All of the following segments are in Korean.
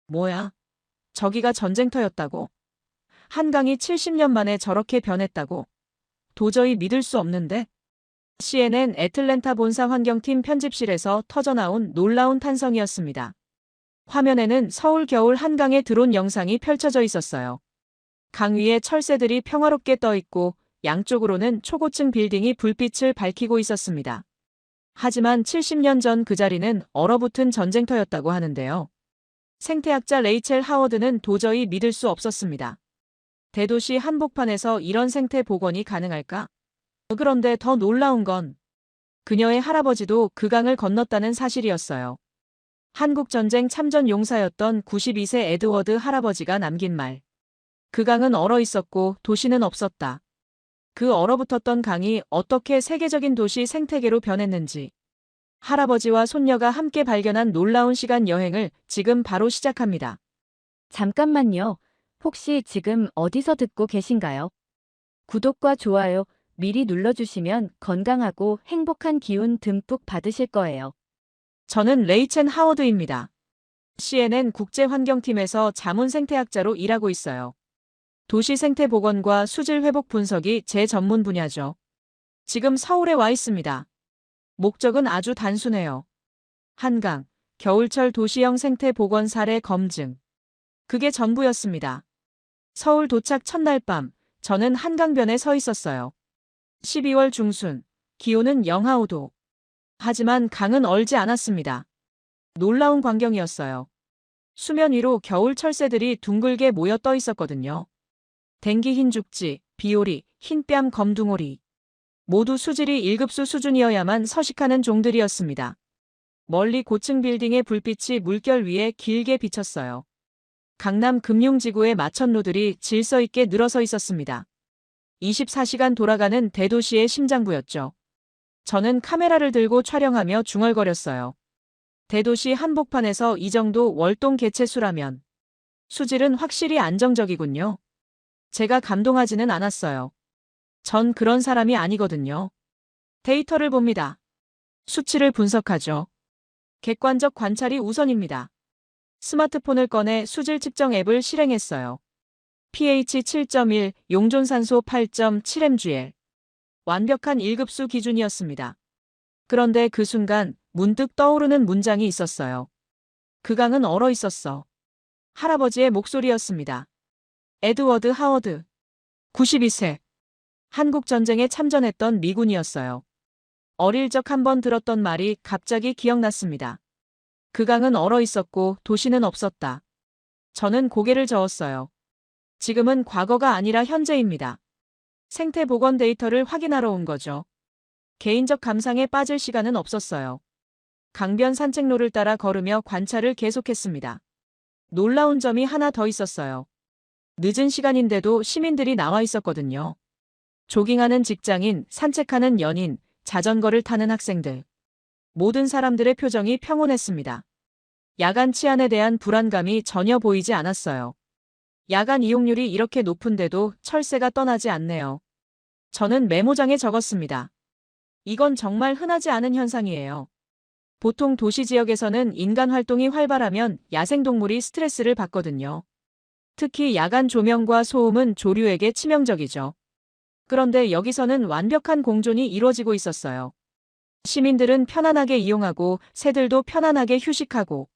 뭐야? 저기가 전쟁터였다고? 한강이 70년 만에 저렇게 변했다고? 도저히 믿을 수 없는데? CNN 애틀랜타 본사 환경팀 편집실에서 터져나온 놀라운 탄성이었습니다. 화면에는 서울 겨울 한강의 드론 영상이 펼쳐져 있었어요. 강 위에 철새들이 평화롭게 떠 있고 양쪽으로는 초고층 빌딩이 불빛을 밝히고 있었습니다. 하지만 70년 전 그 자리는 얼어붙은 전쟁터였다고 하는데요. 생태학자 레이첼 하워드는 도저히 믿을 수 없었습니다. 대도시 한복판에서 이런 생태 복원이 가능할까? 그런데 더 놀라운 건 그녀의 할아버지도 그 강을 건넜다는 사실이었어요. 한국전쟁 참전 용사였던 92세 에드워드 할아버지가 남긴 말. 그 강은 얼어 있었고 도시는 없었다. 그 얼어붙었던 강이 어떻게 세계적인 도시 생태계로 변했는지. 할아버지와 손녀가 함께 발견한 놀라운 시간 여행을 지금 바로 시작합니다. 잠깐만요. 혹시 지금 어디서 듣고 계신가요? 구독과 좋아요 미리 눌러주시면 건강하고 행복한 기운 듬뿍 받으실 거예요. 저는 레이첼 하워드입니다. CNN 국제환경팀에서 자문생태학자로 일하고 있어요. 도시 생태 복원과 수질 회복 분석이 제 전문 분야죠. 지금 서울에 와 있습니다. 목적은 아주 단순해요. 한강, 겨울철 도시형 생태 복원 사례 검증. 그게 전부였습니다. 서울 도착 첫날 밤, 저는 한강변에 서 있었어요. 12월 중순, 기온은 영하 5도. 하지만 강은 얼지 않았습니다. 놀라운 광경이었어요. 수면 위로 겨울 철새들이 둥글게 모여 떠 있었거든요. 댕기 흰 죽지, 비오리, 흰뺨 검둥오리. 모두 수질이 1급수 수준이어야만 서식하는 종들이었습니다. 멀리 고층 빌딩의 불빛이 물결 위에 길게 비쳤어요. 강남 금융지구의 마천루들이 질서 있게 늘어서 있었습니다. 24시간 돌아가는 대도시의 심장부였죠. 저는 카메라를 들고 촬영하며 중얼거렸어요. 대도시 한복판에서 이 정도 월동 개체수라면 수질은 확실히 안정적이군요. 제가 감동하지는 않았어요. 전 그런 사람이 아니거든요. 데이터를 봅니다. 수치를 분석하죠. 객관적 관찰이 우선입니다. 스마트폰을 꺼내 수질 측정 앱을 실행했어요. pH 7.1, 용존산소 8.7mgl. 완벽한 1급수 기준이었습니다. 그런데 그 순간 문득 떠오르는 문장이 있었어요. 그 강은 얼어 있었어. 할아버지의 목소리였습니다. 에드워드 하워드. 92세. 한국전쟁에 참전했던 미군이었어요. 어릴 적 한번 들었던 말이 갑자기 기억났습니다. 그 강은 얼어 있었고 도시는 없었다. 저는 고개를 저었어요. 지금은 과거가 아니라 현재입니다. 생태 복원 데이터를 확인하러 온 거죠. 개인적 감상에 빠질 시간은 없었어요. 강변 산책로를 따라 걸으며 관찰을 계속했습니다. 놀라운 점이 하나 더 있었어요. 늦은 시간인데도 시민들이 나와 있었거든요. 조깅하는 직장인, 산책하는 연인, 자전거를 타는 학생들. 모든 사람들의 표정이 평온했습니다. 야간 치안에 대한 불안감이 전혀 보이지 않았어요. 야간 이용률이 이렇게 높은데도 철새가 떠나지 않네요. 저는 메모장에 적었습니다. 이건 정말 흔하지 않은 현상이에요. 보통 도시 지역에서는 인간 활동이 활발하면 야생동물이 스트레스를 받거든요. 특히 야간 조명과 소음은 조류에게 치명적이죠. 그런데 여기서는 완벽한 공존이 이루어지고 있었어요. 시민들은 편안하게 이용하고 새들도 편안하게 휴식하고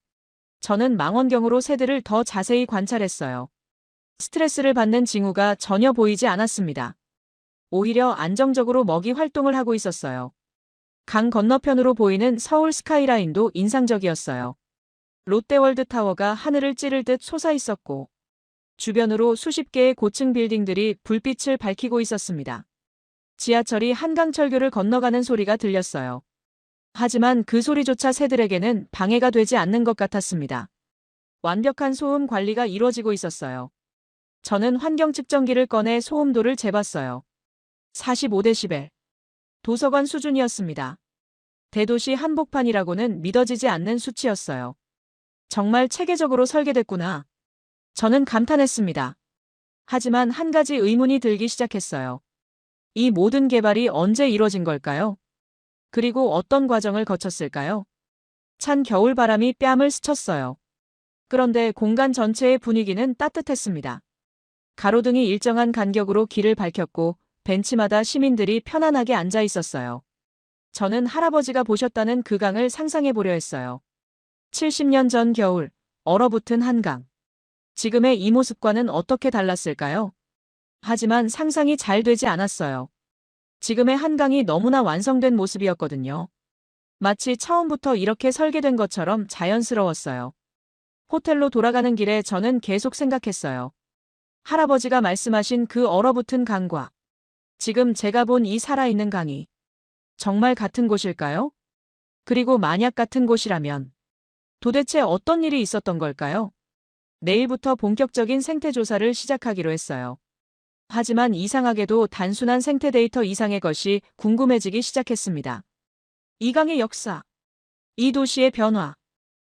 저는 망원경으로 새들을 더 자세히 관찰했어요. 스트레스를 받는 징후가 전혀 보이지 않았습니다. 오히려 안정적으로 먹이 활동을 하고 있었어요. 강 건너편으로 보이는 서울 스카이라인도 인상적이었어요. 롯데월드타워가 하늘을 찌를 듯 솟아 있었고 주변으로 수십 개의 고층 빌딩들이 불빛을 밝히고 있었습니다. 지하철이 한강철교를 건너가는 소리가 들렸어요. 하지만 그 소리조차 새들에게는 방해가 되지 않는 것 같았습니다. 완벽한 소음 관리가 이루어지고 있었어요. 저는 환경 측정기를 꺼내 소음도를 재봤어요. 45데시벨. 도서관 수준이었습니다. 대도시 한복판이라고는 믿어지지 않는 수치였어요. 정말 체계적으로 설계됐구나. 저는 감탄했습니다. 하지만 한 가지 의문이 들기 시작했어요. 이 모든 개발이 언제 이뤄진 걸까요? 그리고 어떤 과정을 거쳤을까요? 찬 겨울바람이 뺨을 스쳤어요. 그런데 공간 전체의 분위기는 따뜻했습니다. 가로등이 일정한 간격으로 길을 밝혔고 벤치마다 시민들이 편안하게 앉아 있었어요. 저는 할아버지가 보셨다는 그 강을 상상해 보려 했어요. 70년 전 겨울, 얼어붙은 한강. 지금의 이 모습과는 어떻게 달랐을까요? 하지만 상상이 잘 되지 않았어요. 지금의 한강이 너무나 완성된 모습이었거든요. 마치 처음부터 이렇게 설계된 것처럼 자연스러웠어요. 호텔로 돌아가는 길에 저는 계속 생각했어요. 할아버지가 말씀하신 그 얼어붙은 강과 지금 제가 본 이 살아있는 강이 정말 같은 곳일까요? 그리고 만약 같은 곳이라면 도대체 어떤 일이 있었던 걸까요? 내일부터 본격적인 생태 조사를 시작하기로 했어요. 하지만 이상하게도 단순한 생태 데이터 이상의 것이 궁금해지기 시작했습니다. 이 강의 역사, 이 도시의 변화,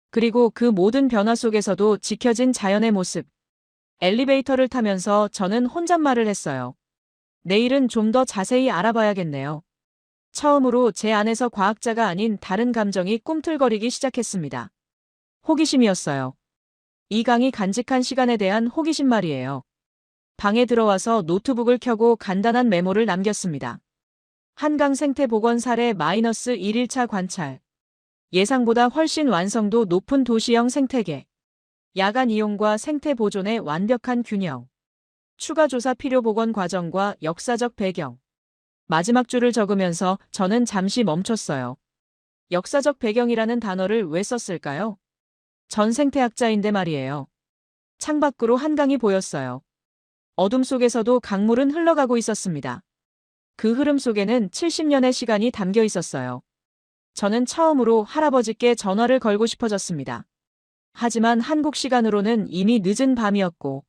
그리고 그 모든 변화 속에서도 지켜진 자연의 모습. 엘리베이터를 타면서 저는 혼잣말을 했어요. 내일은 좀 더 자세히 알아봐야겠네요. 처음으로 제 안에서 과학자가 아닌 다른 감정이 꿈틀거리기 시작했습니다. 호기심이었어요. 이 강이 간직한 시간에 대한 호기심 말이에요. 방에 들어와서 노트북을 켜고 간단한 메모를 남겼습니다. 한강 생태복원 사례 -1일차 관찰. 예상보다 훨씬 완성도 높은 도시형 생태계. 야간 이용과 생태 보존의 완벽한 균형. 추가 조사 필요 복원 과정과 역사적 배경. 마지막 줄을 적으면서 저는 잠시 멈췄어요. 역사적 배경이라는 단어를 왜 썼을까요? 전 생태학자인데 말이에요. 창밖으로 한강이 보였어요. 어둠 속에서도 강물은 흘러가고 있었습니다. 그 흐름 속에는 70년의 시간이 담겨 있었어요. 저는 처음으로 할아버지께 전화를 걸고 싶어졌습니다. 하지만 한국 시간으로는 이미 늦은 밤이었고,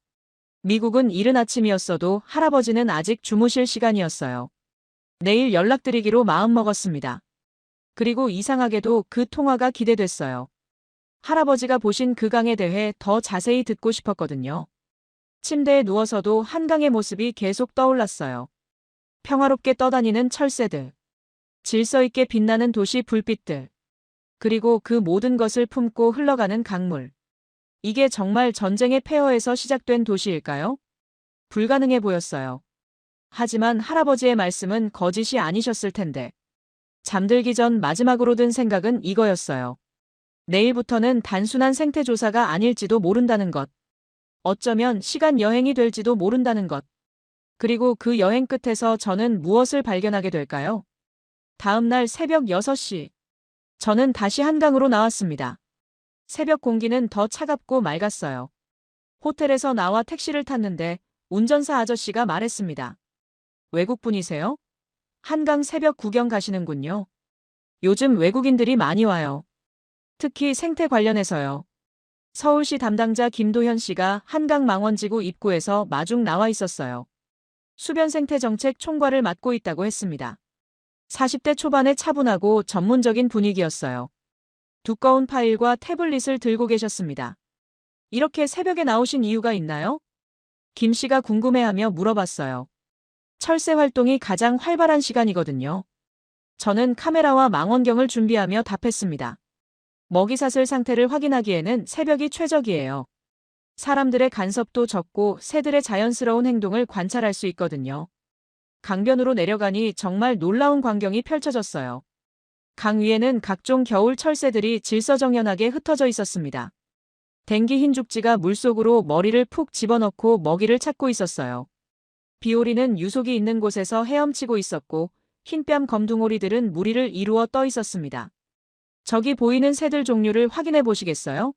미국은 이른 아침이었어도 할아버지는 아직 주무실 시간이었어요. 내일 연락드리기로 마음먹었습니다. 그리고 이상하게도 그 통화가 기대됐어요. 할아버지가 보신 그 강에 대해 더 자세히 듣고 싶었거든요. 침대에 누워서도 한강의 모습이 계속 떠올랐어요. 평화롭게 떠다니는 철새들, 질서 있게 빛나는 도시 불빛들, 그리고 그 모든 것을 품고 흘러가는 강물. 이게 정말 전쟁의 폐허에서 시작된 도시일까요? 불가능해 보였어요. 하지만 할아버지의 말씀은 거짓이 아니셨을 텐데. 잠들기 전 마지막으로 든 생각은 이거였어요. 내일부터는 단순한 생태 조사가 아닐지도 모른다는 것. 어쩌면 시간 여행이 될지도 모른다는 것. 그리고 그 여행 끝에서 저는 무엇을 발견하게 될까요? 다음 날 새벽 6시. 저는 다시 한강으로 나왔습니다. 새벽 공기는 더 차갑고 맑았어요. 호텔에서 나와 택시를 탔는데 운전사 아저씨가 말했습니다. 외국분이세요? 한강 새벽 구경 가시는군요. 요즘 외국인들이 많이 와요. 특히 생태 관련해서요. 서울시 담당자 김도현 씨가 한강 망원지구 입구에서 마중 나와 있었어요. 수변 생태 정책 총괄을 맡고 있다고 했습니다. 40대 초반의 차분하고 전문적인 분위기였어요. 두꺼운 파일과 태블릿을 들고 계셨습니다. 이렇게 새벽에 나오신 이유가 있나요? 김 씨가 궁금해하며 물어봤어요. 철새 활동이 가장 활발한 시간이거든요. 저는 카메라와 망원경을 준비하며 답했습니다. 먹이사슬 상태를 확인하기에는 새벽이 최적이에요. 사람들의 간섭도 적고 새들의 자연스러운 행동을 관찰할 수 있거든요. 강변으로 내려가니 정말 놀라운 광경이 펼쳐졌어요. 강 위에는 각종 겨울 철새들이 질서정연하게 흩어져 있었습니다. 댕기 흰죽지가 물속으로 머리를 푹 집어넣고 먹이를 찾고 있었어요. 비오리는 유속이 있는 곳에서 헤엄치고 있었고 흰뺨 검둥오리들은 무리를 이루어 떠 있었습니다. 저기 보이는 새들 종류를 확인해 보시겠어요?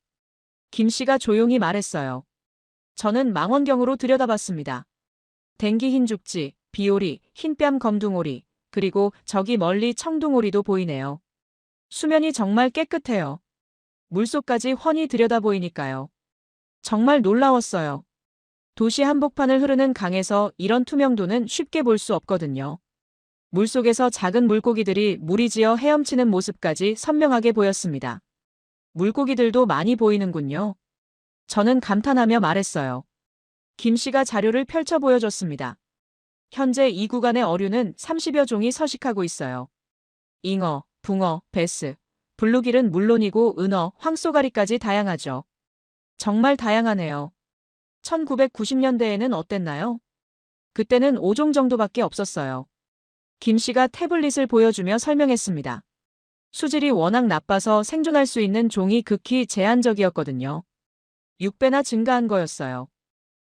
김 씨가 조용히 말했어요. 저는 망원경으로 들여다봤습니다. 댕기 흰죽지, 비오리, 흰뺨 검둥오리, 그리고 저기 멀리 청둥오리도 보이네요. 수면이 정말 깨끗해요. 물속까지 훤히 들여다보이니까요. 정말 놀라웠어요. 도시 한복판을 흐르는 강에서 이런 투명도는 쉽게 볼 수 없거든요. 물속에서 작은 물고기들이 무리지어 헤엄치는 모습까지 선명하게 보였습니다. 물고기들도 많이 보이는군요. 저는 감탄하며 말했어요. 김 씨가 자료를 펼쳐 보여줬습니다. 현재 이 구간의 어류는 30여 종이 서식하고 있어요. 잉어, 붕어, 베스, 블루길은 물론이고 은어, 황쏘가리까지 다양하죠. 정말 다양하네요. 1990년대에는 어땠나요? 그때는 5종 정도밖에 없었어요. 김 씨가 태블릿을 보여주며 설명했습니다. 수질이 워낙 나빠서 생존할 수 있는 종이 극히 제한적이었거든요. 6배나 증가한 거였어요.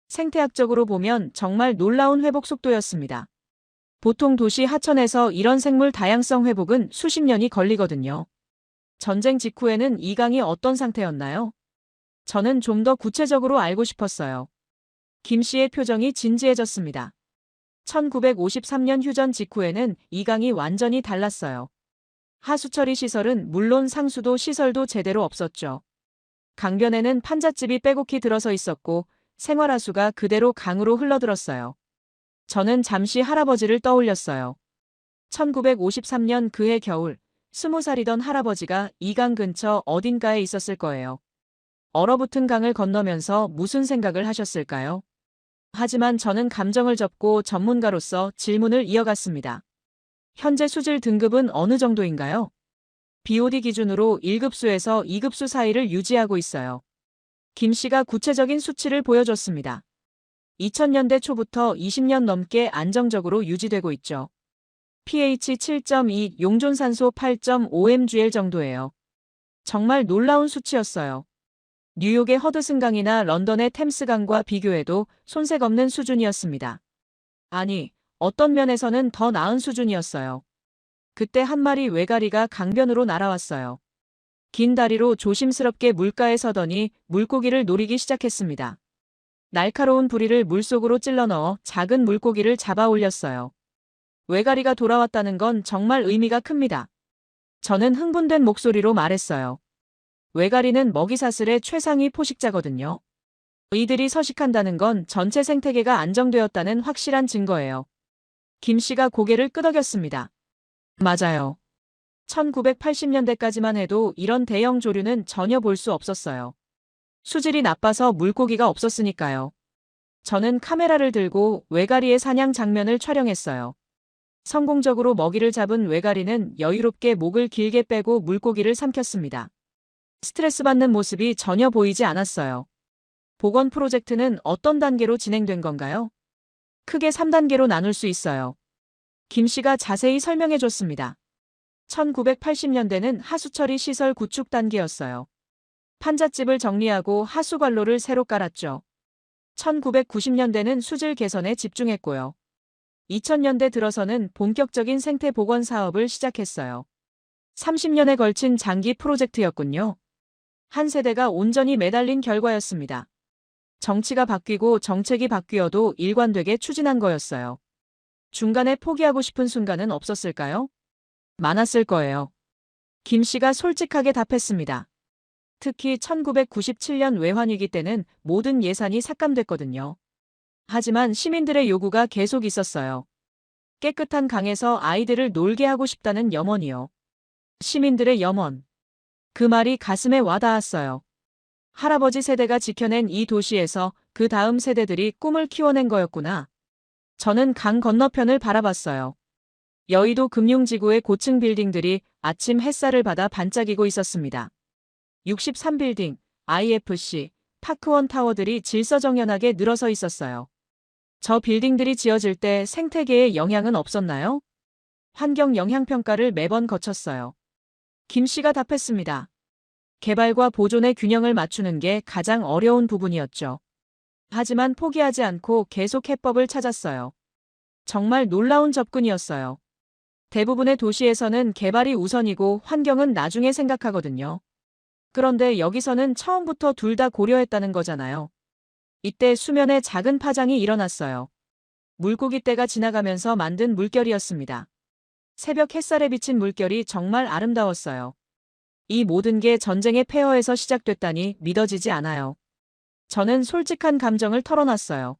생태학적으로 보면 정말 놀라운 회복 속도였습니다. 보통 도시 하천에서 이런 생물 다양성 회복은 수십 년이 걸리거든요. 전쟁 직후에는 이 강이 어떤 상태였나요? 저는 좀 더 구체적으로 알고 싶었어요. 김 씨의 표정이 진지해졌습니다. 1953년 휴전 직후에는 이 강이 완전히 달랐어요. 하수처리 시설은 물론 상수도 시설도 제대로 없었죠. 강변에는 판잣집이 빼곡히 들어서 있었고 생활하수가 그대로 강으로 흘러들었어요. 저는 잠시 할아버지를 떠올렸어요. 1953년 그해 겨울, 20살이던 할아버지가 이 강 근처 어딘가에 있었을 거예요. 얼어붙은 강을 건너면서 무슨 생각을 하셨을까요? 하지만 저는 감정을 접고 전문가로서 질문을 이어갔습니다. 현재 수질 등급은 어느 정도인가요? BOD 기준으로 1급수에서 2급수 사이를 유지하고 있어요. 김 씨가 구체적인 수치를 보여줬습니다. 2000년대 초부터 20년 넘게 안정적으로 유지되고 있죠. pH 7.2, 용존산소 8.5mgl 정도예요. 정말 놀라운 수치였어요. 뉴욕의 허드슨강이나 런던의 템스강과 비교해도 손색 없는 수준이었습니다. 아니, 어떤 면에서는 더 나은 수준이었어요. 그때 한 마리 외가리가 강변으로 날아왔어요. 긴 다리로 조심스럽게 물가에 서더니 물고기를 노리기 시작했습니다. 날카로운 부리를 물속으로 찔러 넣어 작은 물고기를 잡아 올렸어요. 외가리가 돌아왔다는 건 정말 의미가 큽니다. 저는 흥분된 목소리로 말했어요. 외가리는 먹이사슬의 최상위 포식자거든요. 이들이 서식한다는 건 전체 생태계가 안정되었다는 확실한 증거예요. 김 씨가 고개를 끄덕였습니다. 맞아요. 1980년대까지만 해도 이런 대형 조류는 전혀 볼 수 없었어요. 수질이 나빠서 물고기가 없었으니까요. 저는 카메라를 들고 외가리의 사냥 장면을 촬영했어요. 성공적으로 먹이를 잡은 외가리는 여유롭게 목을 길게 빼고 물고기를 삼켰습니다. 스트레스 받는 모습이 전혀 보이지 않았어요. 복원 프로젝트는 어떤 단계로 진행된 건가요? 크게 3단계로 나눌 수 있어요. 김 씨가 자세히 설명해 줬습니다. 1980년대는 하수처리 시설 구축 단계였어요. 판잣집을 정리하고 하수관로를 새로 깔았죠. 1990년대는 수질 개선에 집중했고요. 2000년대 들어서는 본격적인 생태 복원 사업을 시작했어요. 30년에 걸친 장기 프로젝트였군요. 한 세대가 온전히 매달린 결과였습니다. 정치가 바뀌고 정책이 바뀌어도 일관되게 추진한 거였어요. 중간에 포기하고 싶은 순간은 없었을까요? 많았을 거예요. 김 씨가 솔직하게 답했습니다. 특히 1997년 외환위기 때는 모든 예산이 삭감됐거든요. 하지만 시민들의 요구가 계속 있었어요. 깨끗한 강에서 아이들을 놀게 하고 싶다는 염원이요. 시민들의 염원. 그 말이 가슴에 와닿았어요. 할아버지 세대가 지켜낸 이 도시에서 그 다음 세대들이 꿈을 키워낸 거였구나. 저는 강 건너편을 바라봤어요. 여의도 금융지구의 고층 빌딩들이 아침 햇살을 받아 반짝이고 있었습니다. 63빌딩, IFC, 파크원 타워들이 질서정연하게 늘어서 있었어요. 저 빌딩들이 지어질 때 생태계에 영향은 없었나요? 환경 영향평가를 매번 거쳤어요. 김 씨가 답했습니다. 개발과 보존의 균형을 맞추는 게 가장 어려운 부분이었죠. 하지만 포기하지 않고 계속 해법을 찾았어요. 정말 놀라운 접근이었어요. 대부분의 도시에서는 개발이 우선이고 환경은 나중에 생각하거든요. 그런데 여기서는 처음부터 둘 다 고려했다는 거잖아요. 이때 수면에 작은 파장이 일어났어요. 물고기 떼가 지나가면서 만든 물결이었습니다. 새벽 햇살에 비친 물결이 정말 아름다웠어요. 이 모든 게 전쟁의 폐허에서 시작됐다니 믿어지지 않아요. 저는 솔직한 감정을 털어놨어요.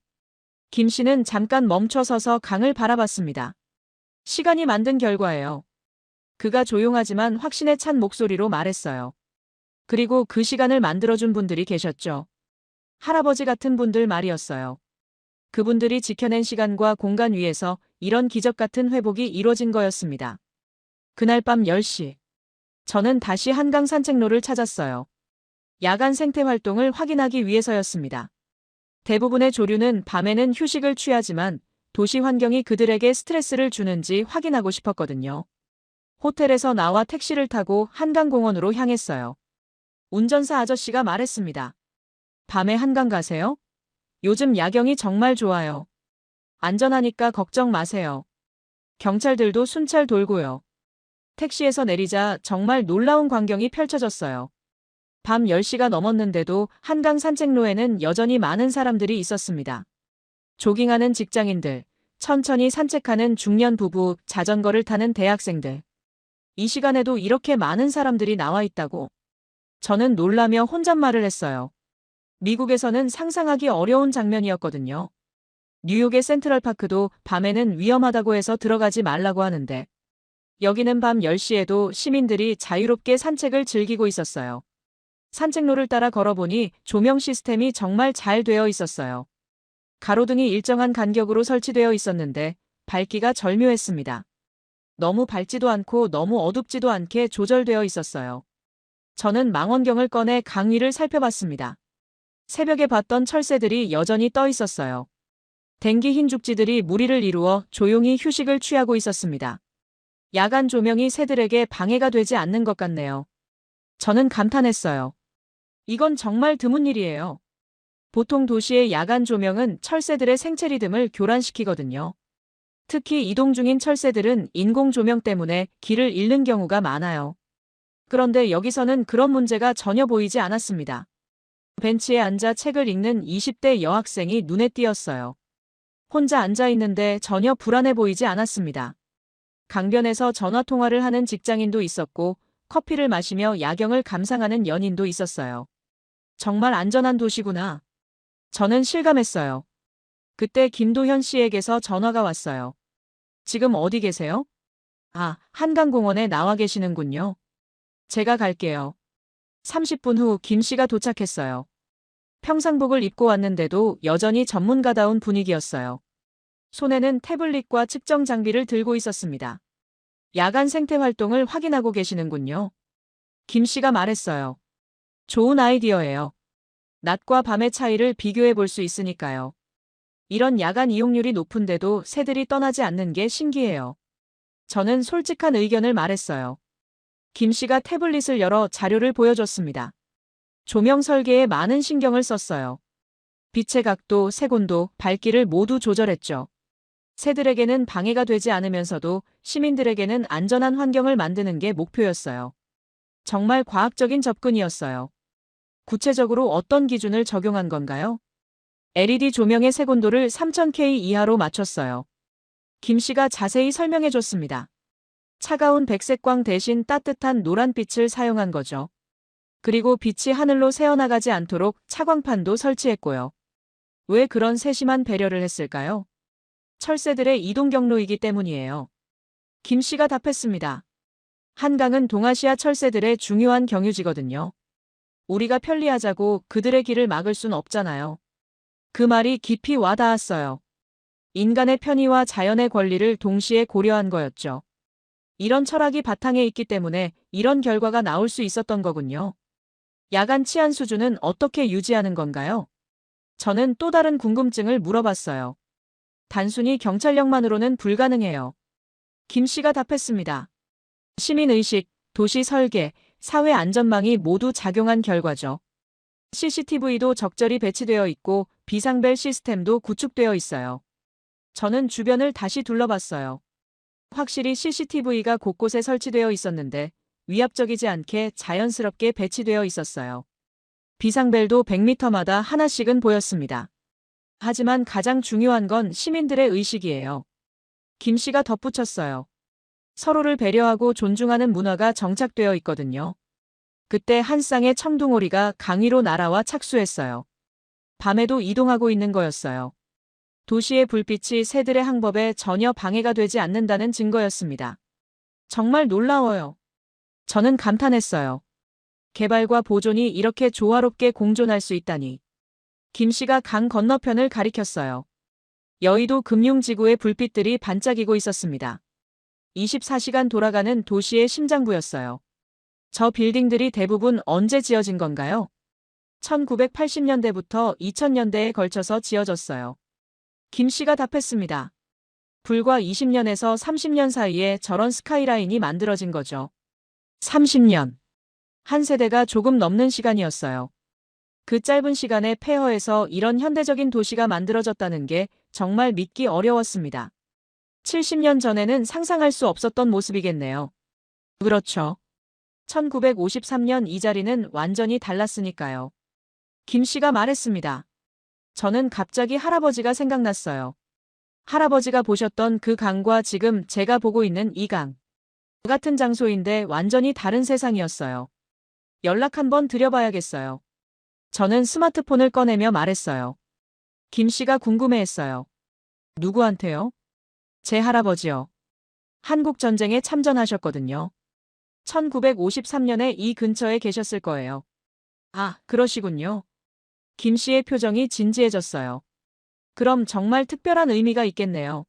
김 씨는 잠깐 멈춰서서 강을 바라봤습니다. 시간이 만든 결과예요. 그가 조용하지만 확신에 찬 목소리로 말했어요. 그리고 그 시간을 만들어준 분들이 계셨죠. 할아버지 같은 분들 말이었어요. 그분들이 지켜낸 시간과 공간 위에서 이런 기적 같은 회복이 이루어진 거였습니다. 그날 밤 10시. 저는 다시 한강 산책로를 찾았어요. 야간 생태 활동을 확인하기 위해서였습니다. 대부분의 조류는 밤에는 휴식을 취하지만 도시 환경이 그들에게 스트레스를 주는지 확인하고 싶었거든요. 호텔에서 나와 택시를 타고 한강공원으로 향했어요. 운전사 아저씨가 말했습니다. 밤에 한강 가세요? 요즘 야경이 정말 좋아요. 안전하니까 걱정 마세요. 경찰들도 순찰 돌고요. 택시에서 내리자 정말 놀라운 광경이 펼쳐졌어요. 밤 10시가 넘었는데도 한강 산책로에는 여전히 많은 사람들이 있었습니다. 조깅하는 직장인들, 천천히 산책하는 중년 부부, 자전거를 타는 대학생들. 이 시간에도 이렇게 많은 사람들이 나와 있다고? 저는 놀라며 혼잣말을 했어요. 미국에서는 상상하기 어려운 장면이었거든요. 뉴욕의 센트럴파크도 밤에는 위험하다고 해서 들어가지 말라고 하는데 여기는 밤 10시에도 시민들이 자유롭게 산책을 즐기고 있었어요. 산책로를 따라 걸어보니 조명 시스템이 정말 잘 되어 있었어요. 가로등이 일정한 간격으로 설치되어 있었는데 밝기가 절묘했습니다. 너무 밝지도 않고 너무 어둡지도 않게 조절되어 있었어요. 저는 망원경을 꺼내 강 위를 살펴봤습니다. 새벽에 봤던 철새들이 여전히 떠 있었어요. 댕기 흰죽지들이 무리를 이루어 조용히 휴식을 취하고 있었습니다. 야간 조명이 새들에게 방해가 되지 않는 것 같네요. 저는 감탄했어요. 이건 정말 드문 일이에요. 보통 도시의 야간 조명은 철새들의 생체 리듬을 교란시키거든요. 특히 이동 중인 철새들은 인공 조명 때문에 길을 잃는 경우가 많아요. 그런데 여기서는 그런 문제가 전혀 보이지 않았습니다. 벤치에 앉아 책을 읽는 20대 여학생이 눈에 띄었어요. 혼자 앉아 있는데 전혀 불안해 보이지 않았습니다. 강변에서 전화통화를 하는 직장인도 있었고 커피를 마시며 야경을 감상하는 연인도 있었어요. 정말 안전한 도시구나. 저는 실감했어요. 그때 김도현 씨에게서 전화가 왔어요. 지금 어디 계세요? 아, 한강공원에 나와 계시는군요. 제가 갈게요. 30분 후 김 씨가 도착했어요. 평상복을 입고 왔는데도 여전히 전문가다운 분위기였어요. 손에는 태블릿과 측정 장비를 들고 있었습니다. 야간 생태 활동을 확인하고 계시는군요. 김 씨가 말했어요. 좋은 아이디어예요. 낮과 밤의 차이를 비교해 볼 수 있으니까요. 이런 야간 이용률이 높은데도 새들이 떠나지 않는 게 신기해요. 저는 솔직한 의견을 말했어요. 김 씨가 태블릿을 열어 자료를 보여줬습니다. 조명 설계에 많은 신경을 썼어요. 빛의 각도, 색온도, 밝기를 모두 조절했죠. 새들에게는 방해가 되지 않으면서도 시민들에게는 안전한 환경을 만드는 게 목표였어요. 정말 과학적인 접근이었어요. 구체적으로 어떤 기준을 적용한 건가요? LED 조명의 색온도를 3000K 이하로 맞췄어요. 김 씨가 자세히 설명해 줬습니다. 차가운 백색광 대신 따뜻한 노란빛을 사용한 거죠. 그리고 빛이 하늘로 새어나가지 않도록 차광판도 설치했고요. 왜 그런 세심한 배려를 했을까요? 철새들의 이동 경로이기 때문이에요. 김 씨가 답했습니다. 한강은 동아시아 철새들의 중요한 경유지거든요. 우리가 편리하자고 그들의 길을 막을 순 없잖아요. 그 말이 깊이 와닿았어요. 인간의 편의와 자연의 권리를 동시에 고려한 거였죠. 이런 철학이 바탕에 있기 때문에 이런 결과가 나올 수 있었던 거군요. 야간 치안 수준은 어떻게 유지하는 건가요? 저는 또 다른 궁금증을 물어봤어요. 단순히 경찰력만으로는 불가능해요. 김 씨가 답했습니다. 시민의식, 도시 설계, 사회 안전망이 모두 작용한 결과죠. CCTV도 적절히 배치되어 있고 비상벨 시스템도 구축되어 있어요. 저는 주변을 다시 둘러봤어요. 확실히 CCTV가 곳곳에 설치되어 있었는데 위압적이지 않게 자연스럽게 배치되어 있었어요. 비상벨도 100m마다 하나씩은 보였습니다. 하지만 가장 중요한 건 시민들의 의식이에요. 김 씨가 덧붙였어요. 서로를 배려하고 존중하는 문화가 정착되어 있거든요. 그때 한 쌍의 청둥오리가 강 위로 날아와 착수했어요. 밤에도 이동하고 있는 거였어요. 도시의 불빛이 새들의 항법에 전혀 방해가 되지 않는다는 증거였습니다. 정말 놀라워요. 저는 감탄했어요. 개발과 보존이 이렇게 조화롭게 공존할 수 있다니. 김 씨가 강 건너편을 가리켰어요. 여의도 금융지구의 불빛들이 반짝이고 있었습니다. 24시간 돌아가는 도시의 심장부였어요. 저 빌딩들이 대부분 언제 지어진 건가요? 1980년대부터 2000년대에 걸쳐서 지어졌어요. 김 씨가 답했습니다. 불과 20년에서 30년 사이에 저런 스카이라인이 만들어진 거죠. 30년. 한 세대가 조금 넘는 시간이었어요. 그 짧은 시간에 폐허에서 이런 현대적인 도시가 만들어졌다는 게 정말 믿기 어려웠습니다. 70년 전에는 상상할 수 없었던 모습이겠네요. 그렇죠. 1953년 이 자리는 완전히 달랐으니까요. 김 씨가 말했습니다. 저는 갑자기 할아버지가 생각났어요. 할아버지가 보셨던 그 강과 지금 제가 보고 있는 이 강. 같은 장소인데 완전히 다른 세상이었어요. 연락 한번 드려봐야겠어요. 저는 스마트폰을 꺼내며 말했어요. 김 씨가 궁금해했어요. 누구한테요? 제 할아버지요. 한국전쟁에 참전하셨거든요. 1953년에 이 근처에 계셨을 거예요. 아, 그러시군요. 김 씨의 표정이 진지해졌어요. 그럼 정말 특별한 의미가 있겠네요.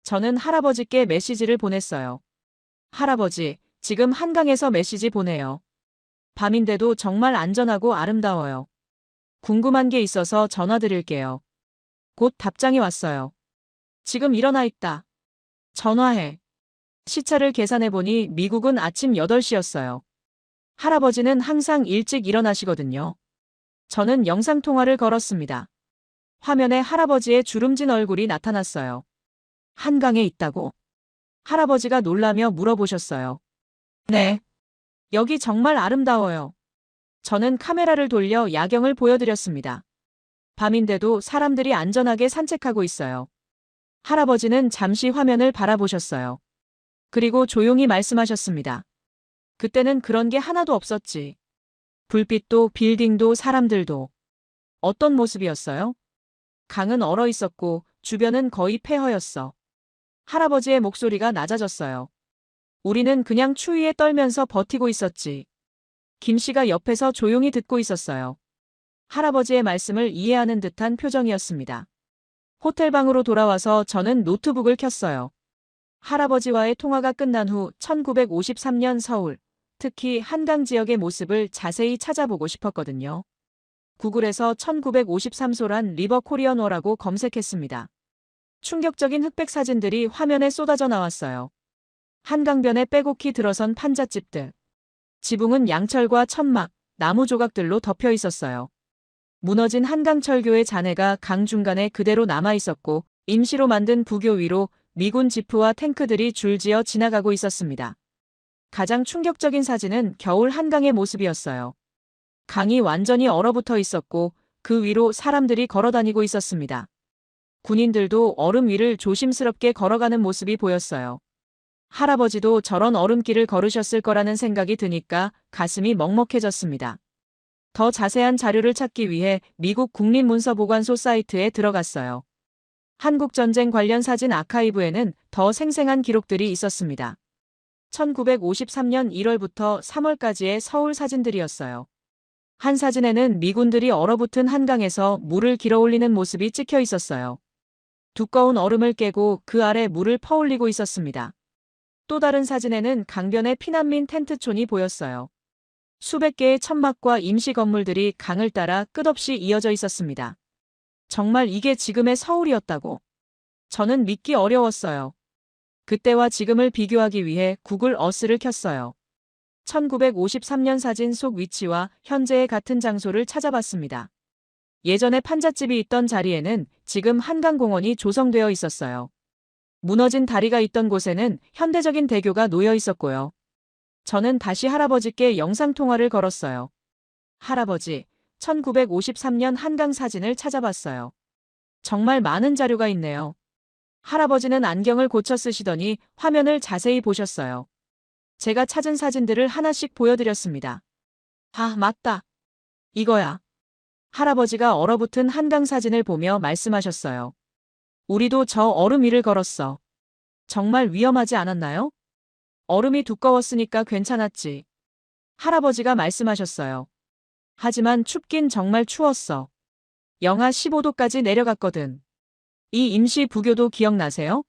저는 할아버지께 메시지를 보냈어요. 할아버지, 지금 한강에서 메시지 보내요. 밤인데도 정말 안전하고 아름다워요. 궁금한 게 있어서 전화드릴게요. 곧 답장이 왔어요. 지금 일어나 있다. 전화해. 시차를 계산해보니 미국은 아침 8시였어요. 할아버지는 항상 일찍 일어나시거든요. 저는 영상통화를 걸었습니다. 화면에 할아버지의 주름진 얼굴이 나타났어요. 한강에 있다고? 할아버지가 놀라며 물어보셨어요. 네. 여기 정말 아름다워요. 저는 카메라를 돌려 야경을 보여드렸습니다. 밤인데도 사람들이 안전하게 산책하고 있어요. 할아버지는 잠시 화면을 바라보셨어요. 그리고 조용히 말씀하셨습니다. 그때는 그런 게 하나도 없었지. 불빛도 빌딩도 사람들도. 어떤 모습이었어요? 강은 얼어 있었고 주변은 거의 폐허였어. 할아버지의 목소리가 낮아졌어요. 우리는 그냥 추위에 떨면서 버티고 있었지. 김 씨가 옆에서 조용히 듣고 있었어요. 할아버지의 말씀을 이해하는 듯한 표정이었습니다. 호텔방으로 돌아와서 저는 노트북을 켰어요. 할아버지와의 통화가 끝난 후 1953년 서울, 특히 한강 지역의 모습을 자세히 찾아보고 싶었거든요. 구글에서 1953소란 리버 코리언 워라고 검색했습니다. 충격적인 흑백 사진들이 화면에 쏟아져 나왔어요. 한강변에 빼곡히 들어선 판잣집들. 지붕은 양철과 천막, 나무 조각들로 덮여 있었어요. 무너진 한강철교의 잔해가 강 중간에 그대로 남아 있었고 임시로 만든 부교 위로 미군 지프와 탱크들이 줄지어 지나가고 있었습니다. 가장 충격적인 사진은 겨울 한강의 모습이었어요. 강이 완전히 얼어붙어 있었고 그 위로 사람들이 걸어다니고 있었습니다. 군인들도 얼음 위를 조심스럽게 걸어가는 모습이 보였어요. 할아버지도 저런 얼음길을 걸으셨을 거라는 생각이 드니까 가슴이 먹먹해졌습니다. 더 자세한 자료를 찾기 위해 미국 국립문서보관소 사이트에 들어갔어요. 한국전쟁 관련 사진 아카이브에는 더 생생한 기록들이 있었습니다. 1953년 1월부터 3월까지의 서울 사진들이었어요. 한 사진에는 미군들이 얼어붙은 한강에서 물을 길어올리는 모습이 찍혀 있었어요. 두꺼운 얼음을 깨고 그 아래 물을 퍼올리고 있었습니다. 또 다른 사진에는 강변의 피난민 텐트촌이 보였어요. 수백 개의 천막과 임시 건물들이 강을 따라 끝없이 이어져 있었습니다. 정말 이게 지금의 서울이었다고. 저는 믿기 어려웠어요. 그때와 지금을 비교하기 위해 구글 어스를 켰어요. 1953년 사진 속 위치와 현재의 같은 장소를 찾아봤습니다. 예전에 판잣집이 있던 자리에는 지금 한강공원이 조성되어 있었어요. 무너진 다리가 있던 곳에는 현대적인 대교가 놓여 있었고요. 저는 다시 할아버지께 영상통화를 걸었어요. 할아버지, 1953년 한강 사진을 찾아봤어요. 정말 많은 자료가 있네요. 할아버지는 안경을 고쳐 쓰시더니 화면을 자세히 보셨어요. 제가 찾은 사진들을 하나씩 보여드렸습니다. 아, 맞다. 이거야. 할아버지가 얼어붙은 한강 사진을 보며 말씀하셨어요. 우리도 저 얼음 위를 걸었어. 정말 위험하지 않았나요? 얼음이 두꺼웠으니까 괜찮았지. 할아버지가 말씀하셨어요. 하지만 춥긴 정말 추웠어. 영하 15도까지 내려갔거든. 이 임시 부교도 기억나세요?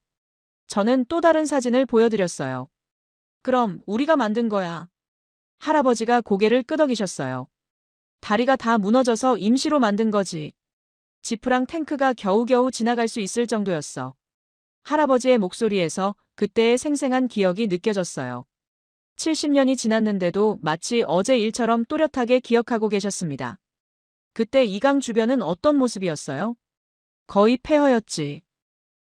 저는 또 다른 사진을 보여드렸어요. 그럼 우리가 만든 거야. 할아버지가 고개를 끄덕이셨어요. 다리가 다 무너져서 임시로 만든 거지. 지프랑 탱크가 겨우겨우 지나갈 수 있을 정도였어. 할아버지의 목소리에서 그때의 생생한 기억이 느껴졌어요. 70년이 지났는데도 마치 어제 일처럼 또렷하게 기억하고 계셨습니다. 그때 이강 주변은 어떤 모습이었어요? 거의 폐허였지.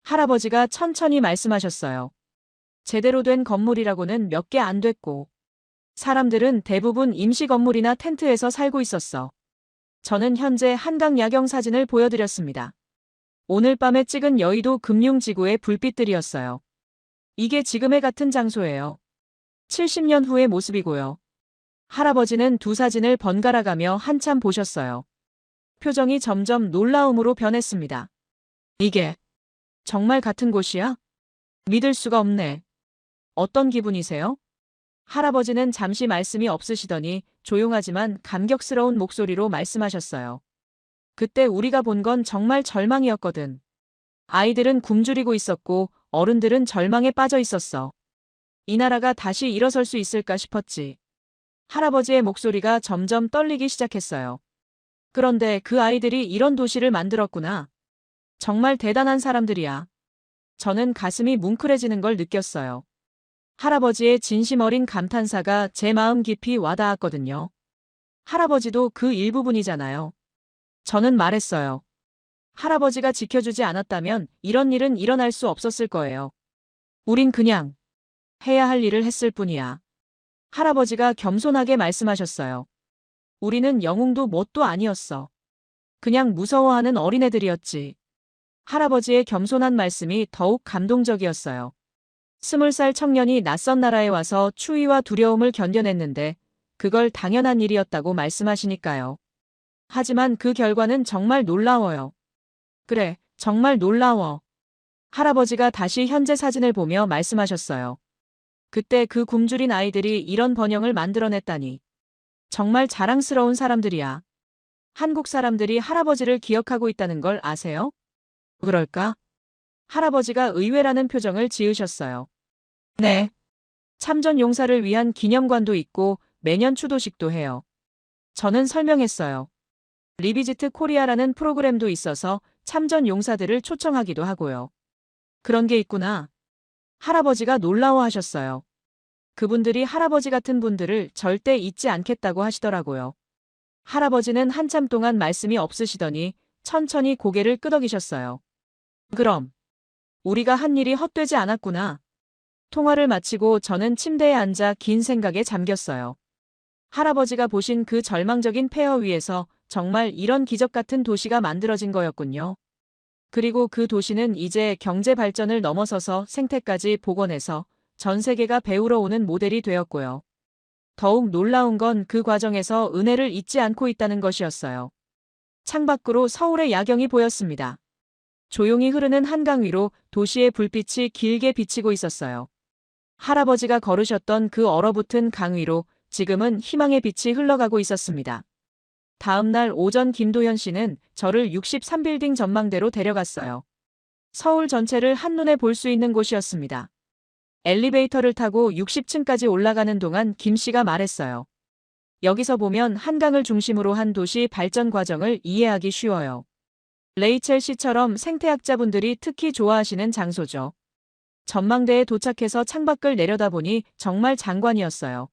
할아버지가 천천히 말씀하셨어요. 제대로 된 건물이라고는 몇 개 안 됐고, 사람들은 대부분 임시 건물이나 텐트에서 살고 있었어. 저는 현재 한강 야경 사진을 보여드렸습니다. 오늘 밤에 찍은 여의도 금융지구의 불빛들이었어요. 이게 지금의 같은 장소예요. 70년 후의 모습이고요. 할아버지는 두 사진을 번갈아 가며 한참 보셨어요. 표정이 점점 놀라움으로 변했습니다. 이게 정말 같은 곳이야? 믿을 수가 없네. 어떤 기분이세요? 할아버지는 잠시 말씀이 없으시더니 조용하지만 감격스러운 목소리로 말씀하셨어요. 그때 우리가 본 건 정말 절망이었거든. 아이들은 굶주리고 있었고 어른들은 절망에 빠져 있었어. 이 나라가 다시 일어설 수 있을까 싶었지. 할아버지의 목소리가 점점 떨리기 시작했어요. 그런데 그 아이들이 이런 도시를 만들었구나. 정말 대단한 사람들이야. 저는 가슴이 뭉클해지는 걸 느꼈어요. 할아버지의 진심 어린 감탄사가 제 마음 깊이 와닿았거든요. 할아버지도 그 일부분이잖아요. 저는 말했어요. 할아버지가 지켜주지 않았다면 이런 일은 일어날 수 없었을 거예요. 우린 그냥 해야 할 일을 했을 뿐이야. 할아버지가 겸손하게 말씀하셨어요. 우리는 영웅도 뭣도 아니었어. 그냥 무서워하는 어린애들이었지. 할아버지의 겸손한 말씀이 더욱 감동적이었어요. 20살 청년이 낯선 나라에 와서 추위와 두려움을 견뎌냈는데 그걸 당연한 일이었다고 말씀하시니까요. 하지만 그 결과는 정말 놀라워요. 그래, 정말 놀라워. 할아버지가 다시 현재 사진을 보며 말씀하셨어요. 그때 그 굶주린 아이들이 이런 번영을 만들어냈다니. 정말 자랑스러운 사람들이야. 한국 사람들이 할아버지를 기억하고 있다는 걸 아세요? 그럴까? 할아버지가 의외라는 표정을 지으셨어요. 네. 참전 용사를 위한 기념관도 있고 매년 추도식도 해요. 저는 설명했어요. 리비지트 코리아라는 프로그램도 있어서 참전 용사들을 초청하기도 하고요. 그런 게 있구나. 할아버지가 놀라워하셨어요. 그분들이 할아버지 같은 분들을 절대 잊지 않겠다고 하시더라고요. 할아버지는 한참 동안 말씀이 없으시더니 천천히 고개를 끄덕이셨어요. 그럼 우리가 한 일이 헛되지 않았구나. 통화를 마치고 저는 침대에 앉아 긴 생각에 잠겼어요. 할아버지가 보신 그 절망적인 폐허 위에서 정말 이런 기적 같은 도시가 만들어진 거였군요. 그리고 그 도시는 이제 경제 발전을 넘어서서 생태까지 복원해서 전 세계가 배우러 오는 모델이 되었고요. 더욱 놀라운 건 그 과정에서 은혜를 잊지 않고 있다는 것이었어요. 창밖으로 서울의 야경이 보였습니다. 조용히 흐르는 한강 위로 도시의 불빛이 길게 비치고 있었어요. 할아버지가 걸으셨던 그 얼어붙은 강 위로 지금은 희망의 빛이 흘러가고 있었습니다. 다음 날 오전 김도현 씨는 저를 63빌딩 전망대로 데려갔어요. 서울 전체를 한눈에 볼 수 있는 곳이었습니다. 엘리베이터를 타고 60층까지 올라가는 동안 김 씨가 말했어요. 여기서 보면 한강을 중심으로 한 도시 발전 과정을 이해하기 쉬워요. 레이첼 씨처럼 생태학자분들이 특히 좋아하시는 장소죠. 전망대에 도착해서 창밖을 내려다보니 정말 장관이었어요.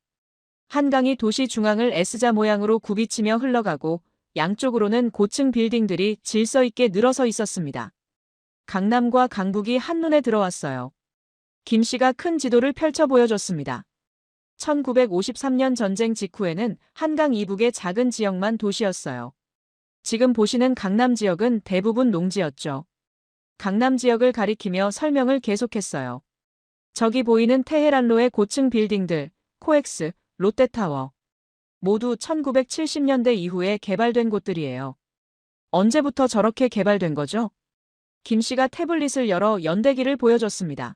한강이 도시 중앙을 S자 모양으로 굽이치며 흘러가고 양쪽으로는 고층 빌딩들이 질서 있게 늘어서 있었습니다. 강남과 강북이 한눈에 들어왔어요. 김 씨가 큰 지도를 펼쳐 보여줬습니다. 1953년 전쟁 직후에는 한강 이북의 작은 지역만 도시였어요. 지금 보시는 강남 지역은 대부분 농지였죠. 강남 지역을 가리키며 설명을 계속했어요. 저기 보이는 테헤란로의 고층 빌딩들, 코엑스, 롯데타워. 모두 1970년대 이후에 개발된 곳들이에요. 언제부터 저렇게 개발된 거죠? 김 씨가 태블릿을 열어 연대기를 보여줬습니다.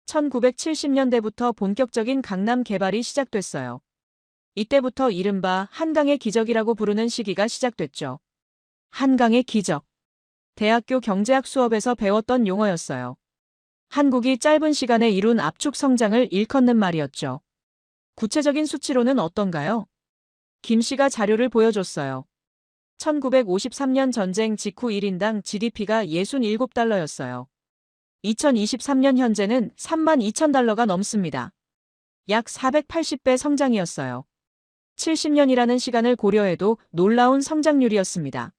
1970년대부터 본격적인 강남 개발이 시작됐어요. 이때부터 이른바 한강의 기적이라고 부르는 시기가 시작됐죠. 한강의 기적. 대학교 경제학 수업에서 배웠던 용어였어요. 한국이 짧은 시간에 이룬 압축 성장을 일컫는 말이었죠. 구체적인 수치로는 어떤가요? 김 씨가 자료를 보여줬어요. 1953년 전쟁 직후 1인당 GDP가 67달러였어요. 2023년 현재는 32,000달러가 넘습니다. 약 480배 성장이었어요. 70년이라는 시간을 고려해도 놀라운 성장률이었습니다.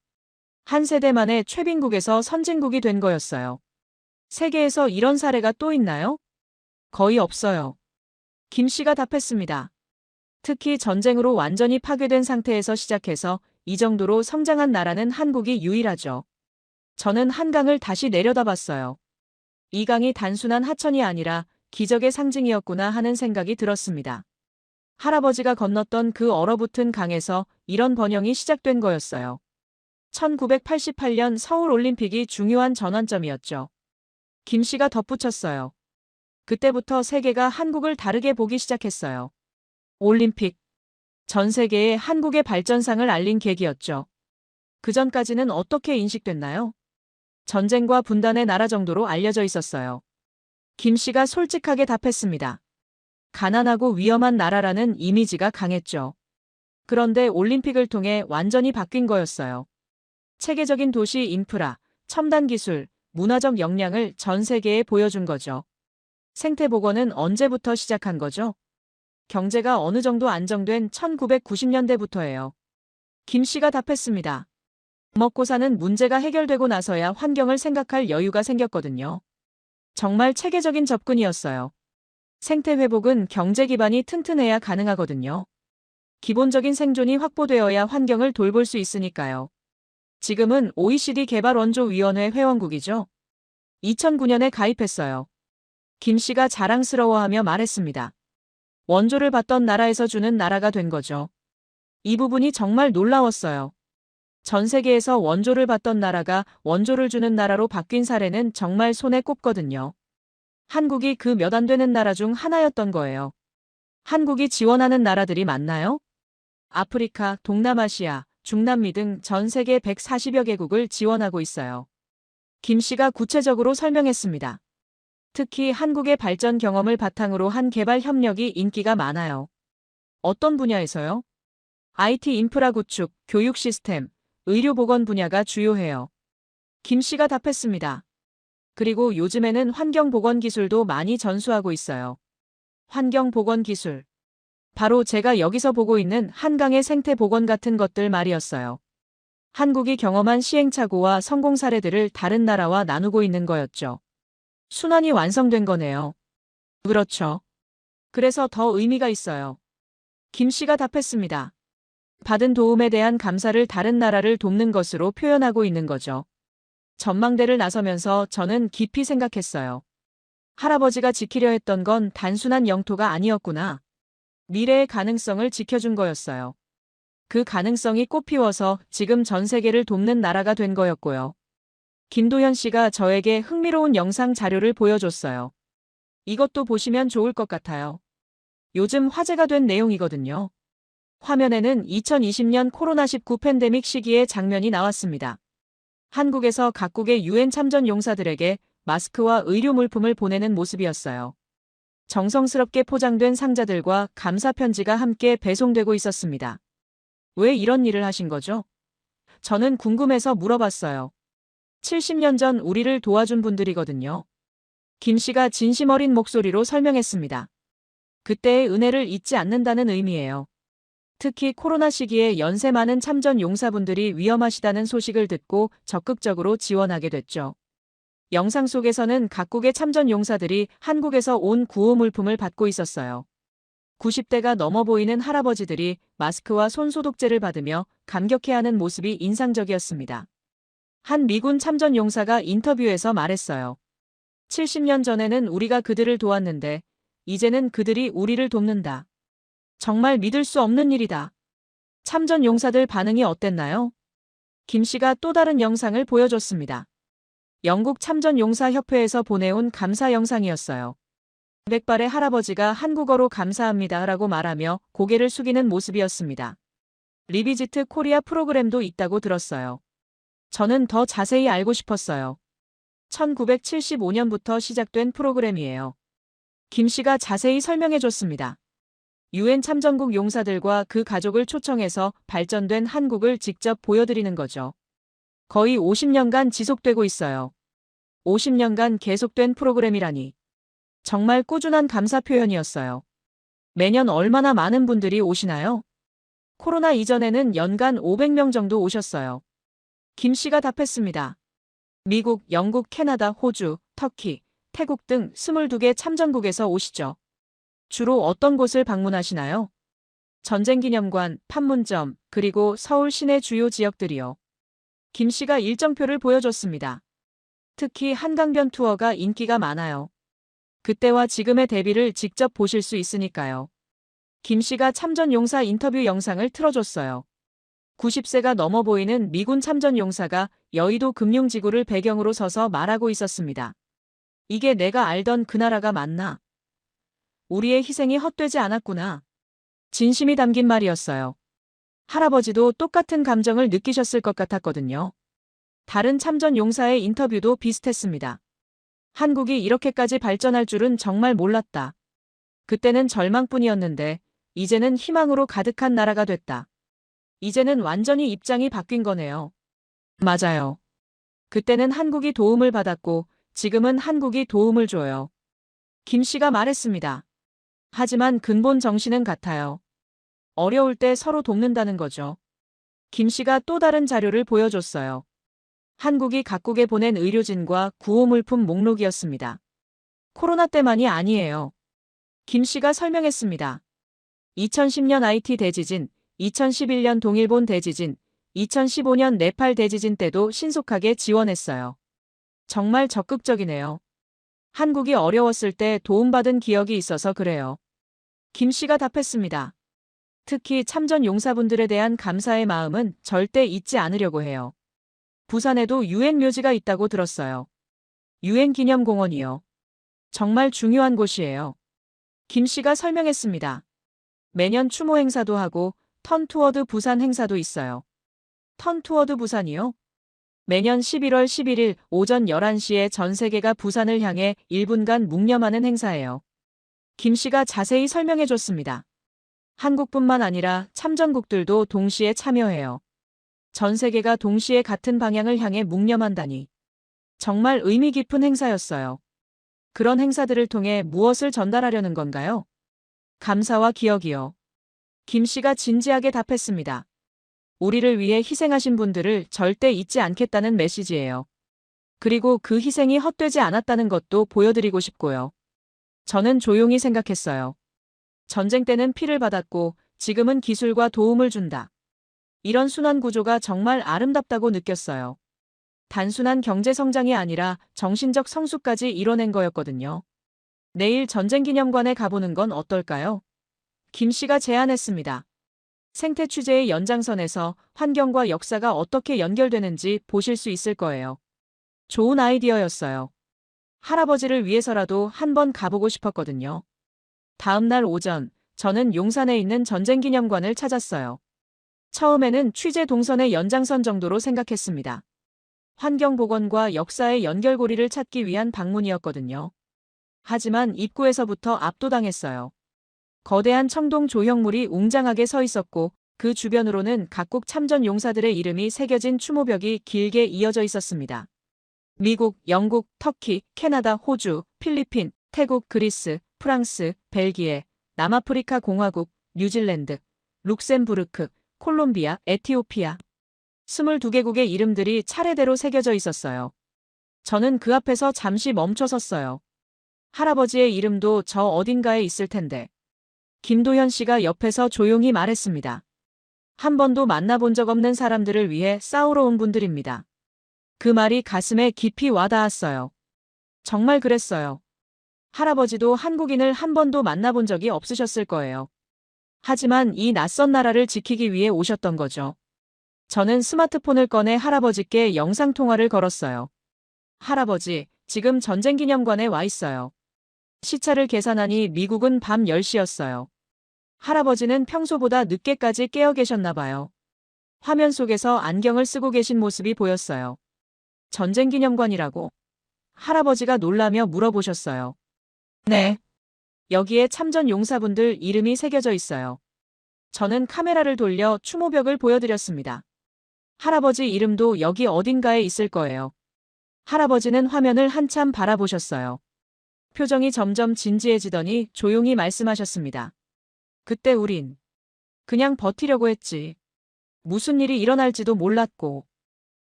한 세대 만에 최빈국에서 선진국이 된 거였어요. 세계에서 이런 사례가 또 있나요? 거의 없어요. 김 씨가 답했습니다. 특히 전쟁으로 완전히 파괴된 상태에서 시작해서 이 정도로 성장한 나라는 한국이 유일하죠. 저는 한강을 다시 내려다봤어요. 이 강이 단순한 하천이 아니라 기적의 상징이었구나 하는 생각이 들었습니다. 할아버지가 건넜던 그 얼어붙은 강에서 이런 번영이 시작된 거였어요. 1988년 서울올림픽이 중요한 전환점이었죠. 김 씨가 덧붙였어요. 그때부터 세계가 한국을 다르게 보기 시작했어요. 올림픽. 전 세계에 한국의 발전상을 알린 계기였죠. 그전까지는 어떻게 인식됐나요? 전쟁과 분단의 나라 정도로 알려져 있었어요. 김 씨가 솔직하게 답했습니다. 가난하고 위험한 나라라는 이미지가 강했죠. 그런데 올림픽을 통해 완전히 바뀐 거였어요. 체계적인 도시 인프라, 첨단 기술, 문화적 역량을 전 세계에 보여준 거죠. 생태복원은 언제부터 시작한 거죠? 경제가 어느 정도 안정된 1990년대부터예요. 김 씨가 답했습니다. 먹고 사는 문제가 해결되고 나서야 환경을 생각할 여유가 생겼거든요. 정말 체계적인 접근이었어요. 생태 회복은 경제 기반이 튼튼해야 가능하거든요. 기본적인 생존이 확보되어야 환경을 돌볼 수 있으니까요. 지금은 OECD 개발원조위원회 회원국이죠. 2009년에 가입했어요. 김 씨가 자랑스러워하며 말했습니다. 원조를 받던 나라에서 주는 나라가 된 거죠. 이 부분이 정말 놀라웠어요. 전 세계에서 원조를 받던 나라가 원조를 주는 나라로 바뀐 사례는 정말 손에 꼽거든요. 한국이 그 몇 안 되는 나라 중 하나였던 거예요. 한국이 지원하는 나라들이 많나요? 아프리카, 동남아시아, 중남미 등 전 세계 140여 개국을 지원하고 있어요. 김 씨가 구체적으로 설명했습니다. 특히 한국의 발전 경험을 바탕으로 한 개발 협력이 인기가 많아요. 어떤 분야에서요? IT 인프라 구축, 교육 시스템, 의료보건 분야가 주요해요. 김 씨가 답했습니다. 그리고 요즘에는 환경보건 기술도 많이 전수하고 있어요. 환경보건 기술. 바로 제가 여기서 보고 있는 한강의 생태보건 같은 것들 말이었어요. 한국이 경험한 시행착오와 성공 사례들을 다른 나라와 나누고 있는 거였죠. 순환이 완성된 거네요. 그렇죠. 그래서 더 의미가 있어요. 김 씨가 답했습니다. 받은 도움에 대한 감사를 다른 나라를 돕는 것으로 표현하고 있는 거죠. 전망대를 나서면서 저는 깊이 생각했어요. 할아버지가 지키려 했던 건 단순한 영토가 아니었구나. 미래의 가능성을 지켜준 거였어요. 그 가능성이 꽃피워서 지금 전 세계를 돕는 나라가 된 거였고요. 김도현 씨가 저에게 흥미로운 영상 자료를 보여줬어요. 이것도 보시면 좋을 것 같아요. 요즘 화제가 된 내용이거든요. 화면에는 2020년 코로나19 팬데믹 시기의 장면이 나왔습니다. 한국에서 각국의 유엔 참전 용사들에게 마스크와 의료 물품을 보내는 모습이었어요. 정성스럽게 포장된 상자들과 감사 편지가 함께 배송되고 있었습니다. 왜 이런 일을 하신 거죠? 저는 궁금해서 물어봤어요. 70년 전 우리를 도와준 분들이거든요. 김 씨가 진심 어린 목소리로 설명했습니다. 그때의 은혜를 잊지 않는다는 의미예요. 특히 코로나 시기에 연세 많은 참전 용사분들이 위험하시다는 소식을 듣고 적극적으로 지원하게 됐죠. 영상 속에서는 각국의 참전 용사들이 한국에서 온 구호 물품을 받고 있었어요. 90대가 넘어 보이는 할아버지들이 마스크와 손소독제를 받으며 감격해하는 모습이 인상적이었습니다. 한 미군 참전 용사가 인터뷰에서 말했어요. 70년 전에는 우리가 그들을 도왔는데 이제는 그들이 우리를 돕는다. 정말 믿을 수 없는 일이다. 참전 용사들 반응이 어땠나요? 김 씨가 또 다른 영상을 보여줬습니다. 영국 참전 용사 협회에서 보내온 감사 영상이었어요. 백발의 할아버지가 한국어로 감사합니다라고 말하며 고개를 숙이는 모습이었습니다. 리비지트 코리아 프로그램도 있다고 들었어요. 저는 더 자세히 알고 싶었어요. 1975년부터 시작된 프로그램이에요. 김 씨가 자세히 설명해 줬습니다. 유엔 참전국 용사들과 그 가족을 초청해서 발전된 한국을 직접 보여드리는 거죠. 거의 50년간 지속되고 있어요. 50년간 계속된 프로그램이라니. 정말 꾸준한 감사 표현이었어요. 매년 얼마나 많은 분들이 오시나요? 코로나 이전에는 연간 500명 정도 오셨어요. 김 씨가 답했습니다. 미국, 영국, 캐나다, 호주, 터키, 태국 등 22개 참전국에서 오시죠. 주로 어떤 곳을 방문하시나요? 전쟁기념관, 판문점, 그리고 서울 시내 주요 지역들이요. 김 씨가 일정표를 보여줬습니다. 특히 한강변 투어가 인기가 많아요. 그때와 지금의 대비를 직접 보실 수 있으니까요. 김 씨가 참전 용사 인터뷰 영상을 틀어줬어요. 90세가 넘어 보이는 미군 참전 용사가 여의도 금융지구를 배경으로 서서 말하고 있었습니다. 이게 내가 알던 그 나라가 맞나? 우리의 희생이 헛되지 않았구나. 진심이 담긴 말이었어요. 할아버지도 똑같은 감정을 느끼셨을 것 같았거든요. 다른 참전 용사의 인터뷰도 비슷했습니다. 한국이 이렇게까지 발전할 줄은 정말 몰랐다. 그때는 절망뿐이었는데 이제는 희망으로 가득한 나라가 됐다. 이제는 완전히 입장이 바뀐 거네요. 맞아요. 그때는 한국이 도움을 받았고 지금은 한국이 도움을 줘요. 김 씨가 말했습니다. 하지만 근본 정신은 같아요. 어려울 때 서로 돕는다는 거죠. 김 씨가 또 다른 자료를 보여줬어요. 한국이 각국에 보낸 의료진과 구호물품 목록이었습니다. 코로나 때만이 아니에요. 김 씨가 설명했습니다. 2010년 IT 대지진, 2011년 동일본 대지진, 2015년 네팔 대지진 때도 신속하게 지원했어요. 정말 적극적이네요. 한국이 어려웠을 때 도움받은 기억이 있어서 그래요. 김 씨가 답했습니다. 특히 참전 용사분들에 대한 감사의 마음은 절대 잊지 않으려고 해요. 부산에도 유엔 묘지가 있다고 들었어요. 유엔 기념공원이요. 정말 중요한 곳이에요. 김 씨가 설명했습니다. 매년 추모 행사도 하고 턴투어드 부산 행사도 있어요. 턴투어드 부산이요? 매년 11월 11일 오전 11시에 전 세계가 부산을 향해 1분간 묵념하는 행사예요. 김 씨가 자세히 설명해 줬습니다. 한국뿐만 아니라 참전국들도 동시에 참여해요. 전 세계가 동시에 같은 방향을 향해 묵념한다니. 정말 의미 깊은 행사였어요. 그런 행사들을 통해 무엇을 전달하려는 건가요? 감사와 기억이요. 김 씨가 진지하게 답했습니다. 우리를 위해 희생하신 분들을 절대 잊지 않겠다는 메시지예요. 그리고 그 희생이 헛되지 않았다는 것도 보여드리고 싶고요. 저는 조용히 생각했어요. 전쟁 때는 피를 받았고 지금은 기술과 도움을 준다. 이런 순환 구조가 정말 아름답다고 느꼈어요. 단순한 경제 성장이 아니라 정신적 성숙까지 이뤄낸 거였거든요. 내일 전쟁기념관에 가보는 건 어떨까요? 김 씨가 제안했습니다. 생태 취재의 연장선에서 환경과 역사가 어떻게 연결되는지 보실 수 있을 거예요. 좋은 아이디어였어요. 할아버지를 위해서라도 한번 가보고 싶었거든요. 다음 날 오전, 저는 용산에 있는 전쟁기념관을 찾았어요. 처음에는 취재 동선의 연장선 정도로 생각했습니다. 환경복원과 역사의 연결고리를 찾기 위한 방문이었거든요. 하지만 입구에서부터 압도당했어요. 거대한 청동 조형물이 웅장하게 서 있었고 그 주변으로는 각국 참전 용사들의 이름이 새겨진 추모벽이 길게 이어져 있었습니다. 미국, 영국, 터키, 캐나다, 호주, 필리핀, 태국, 그리스, 프랑스, 벨기에, 남아프리카 공화국, 뉴질랜드, 룩셈부르크, 콜롬비아, 에티오피아. 22개국의 이름들이 차례대로 새겨져 있었어요. 저는 그 앞에서 잠시 멈춰 섰어요. 할아버지의 이름도 저 어딘가에 있을 텐데. 김도현 씨가 옆에서 조용히 말했습니다. 한 번도 만나본 적 없는 사람들을 위해 싸우러 온 분들입니다. 그 말이 가슴에 깊이 와닿았어요. 정말 그랬어요. 할아버지도 한국인을 한 번도 만나본 적이 없으셨을 거예요. 하지만 이 낯선 나라를 지키기 위해 오셨던 거죠. 저는 스마트폰을 꺼내 할아버지께 영상통화를 걸었어요. 할아버지, 지금 전쟁기념관에 와 있어요. 시차를 계산하니 미국은 밤 10시였어요. 할아버지는 평소보다 늦게까지 깨어 계셨나 봐요. 화면 속에서 안경을 쓰고 계신 모습이 보였어요. 전쟁기념관이라고? 할아버지가 놀라며 물어보셨어요. 네. 여기에 참전 용사분들 이름이 새겨져 있어요. 저는 카메라를 돌려 추모벽을 보여드렸습니다. 할아버지 이름도 여기 어딘가에 있을 거예요. 할아버지는 화면을 한참 바라보셨어요. 표정이 점점 진지해지더니 조용히 말씀하셨습니다. 그때 우린 그냥 버티려고 했지. 무슨 일이 일어날지도 몰랐고.